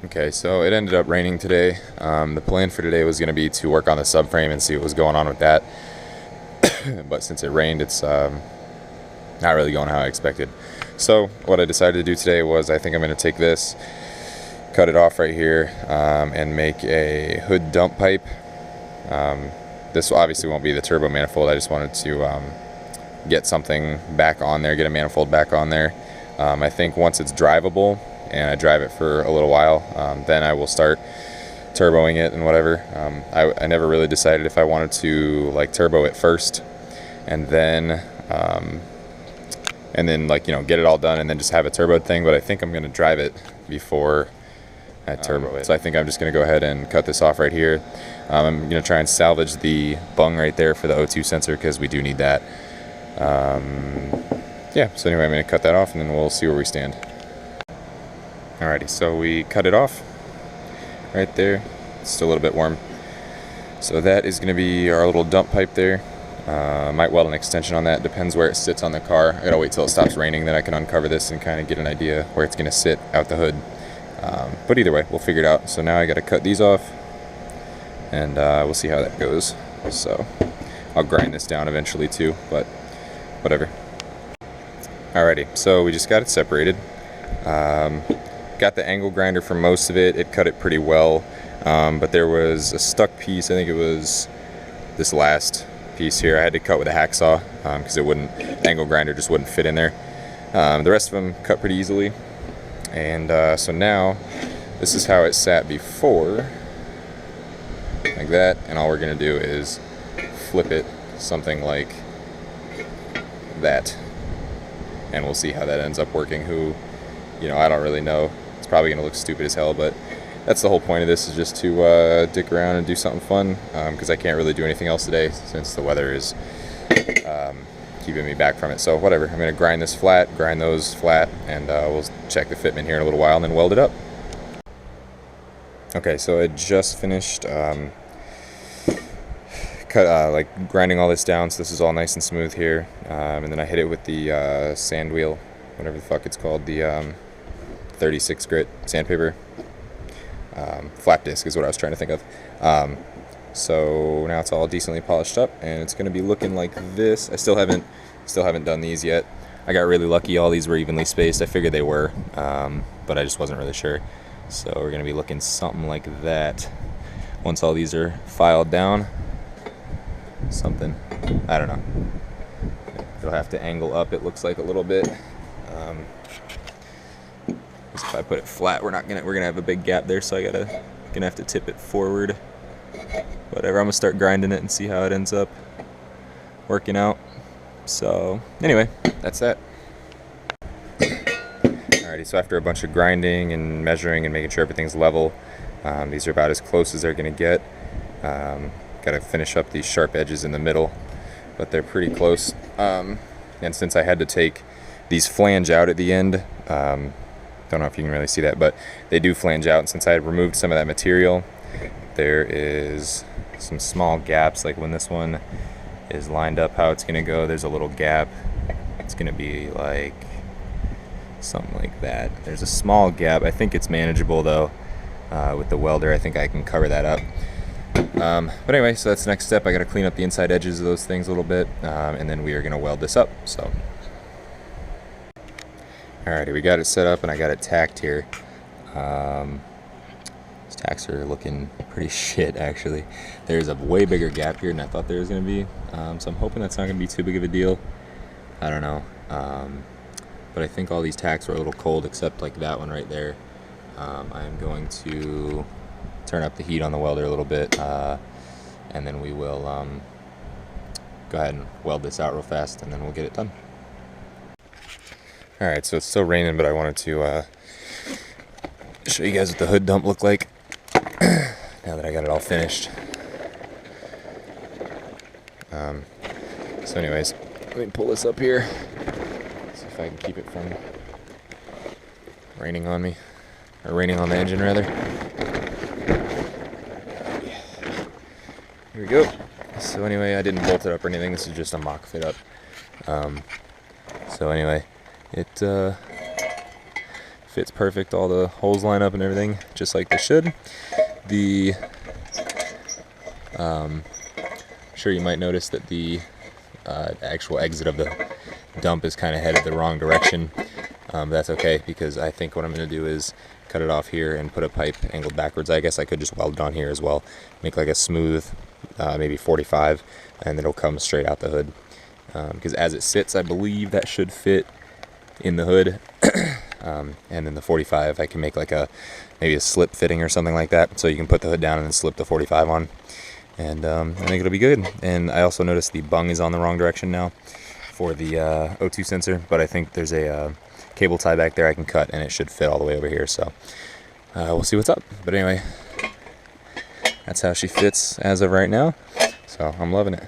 Okay, so it ended up raining today. The plan for today was going to be to work on the subframe and see what was going on with that. But since it rained, it's not really going how I expected. So what I decided to do today was I think I'm going to take this, cut it off right here, and make a hood dump pipe. This obviously won't be the turbo manifold. I just wanted to get something back on there, get a manifold back on there. I think once it's drivable and I drive it for a little while, then I will start turboing it and whatever. I never really decided if I wanted to like turbo it first and then like, you know, get it all done and then just have a turboed thing, but I think I'm going to drive it before I turbo it. So I think I'm just going to go ahead and cut this off right here. I'm going to try and salvage the bung right there for the O2 sensor because we do need that. Yeah, so anyway, I'm going to cut that off and then we'll see where we stand. Alrighty, so we cut it off right there. It's still a little bit warm. So that is going to be our little dump pipe there. Might weld an extension on that, depends where it sits on the car. I gotta wait till it stops raining, then I can uncover this and kind of get an idea where it's gonna sit out the hood. But either way, we'll figure it out. So now I gotta cut these off and we'll see how that goes. So I'll grind this down eventually too, but whatever. Alrighty, so we just got it separated. Got the angle grinder for most of it. It cut it pretty well, but there was a stuck piece. I think it was this last piece here I had to cut with a hacksaw because the angle grinder just wouldn't fit in there. The rest of them cut pretty easily, and so now this is how it sat before, like that, and all we're gonna do is flip it something like that, and we'll see how that ends up working. I don't really know. It's probably gonna look stupid as hell, but that's the whole point of this, is just to dick around and do something fun, because I can't really do anything else today since the weather is keeping me back from it. So whatever, I'm going to grind this flat, grind those flat, and we'll check the fitment here in a little while and then weld it up. Okay, so I just finished grinding all this down, so this is all nice and smooth here, and then I hit it with the sand wheel, whatever the fuck it's called, the 36 grit sandpaper. Flat disc is what I was trying to think of. So now it's all decently polished up and it's going to be looking like this. I still haven't done these yet. I got really lucky, all these were evenly spaced. I figured they were, but I just wasn't really sure. So we're going to be looking something like that once all these are filed down. Something, I don't know. It'll have to angle up, it looks like, a little bit. If I put it flat, we're gonna have a big gap there, so gonna have to tip it forward. Whatever, I'm gonna start grinding it and see how it ends up working out. So anyway, that's that. Alrighty, so after a bunch of grinding and measuring and making sure everything's level, these are about as close as they're gonna get. Gotta finish up these sharp edges in the middle, but they're pretty close. And since I had to take these flange out at the end, don't know if you can really see that, but they do flange out, and since I had removed some of that material, there is some small gaps. Like when this one is lined up how it's going to go, there's a little gap. It's going to be like something like that. There's a small gap. I think it's manageable though. With the welder, I think I can cover that up. But anyway, so that's the next step. I got to clean up the inside edges of those things a little bit, and then we are going to weld this up. So alrighty, we got it set up and I got it tacked here. These tacks are looking pretty shit, actually. There's a way bigger gap here than I thought there was going to be, so I'm hoping that's not going to be too big of a deal. I don't know, but I think all these tacks were a little cold, except like that one right there. I'm going to turn up the heat on the welder a little bit, and then we will go ahead and weld this out real fast, and then we'll get it done. Alright, so it's still raining, but I wanted to show you guys what the hood dump looked like now that I got it all finished. So anyways, let me pull this up here, see if I can keep it from raining on me, or raining on the engine rather. Here we go. So anyway, I didn't bolt it up or anything, this is just a mock fit up. So anyway, it fits perfect. All the holes line up and everything just like they should. The sure you might notice that the actual exit of the dump is kind of headed the wrong direction. That's okay, because I think what I'm going to do is cut it off here and put a pipe angled backwards. I guess I could just weld it on here as well, make like a smooth maybe 45, and it'll come straight out the hood, because as it sits, I believe that should fit in the hood. And then the 45 I can make like maybe a slip fitting or something like that, so you can put the hood down and then slip the 45 on, and I think it'll be good. And I also noticed the bung is on the wrong direction now for the O2 sensor, but I think there's a cable tie back there I can cut, and it should fit all the way over here, so we'll see what's up. But anyway, that's how she fits as of right now, so I'm loving it.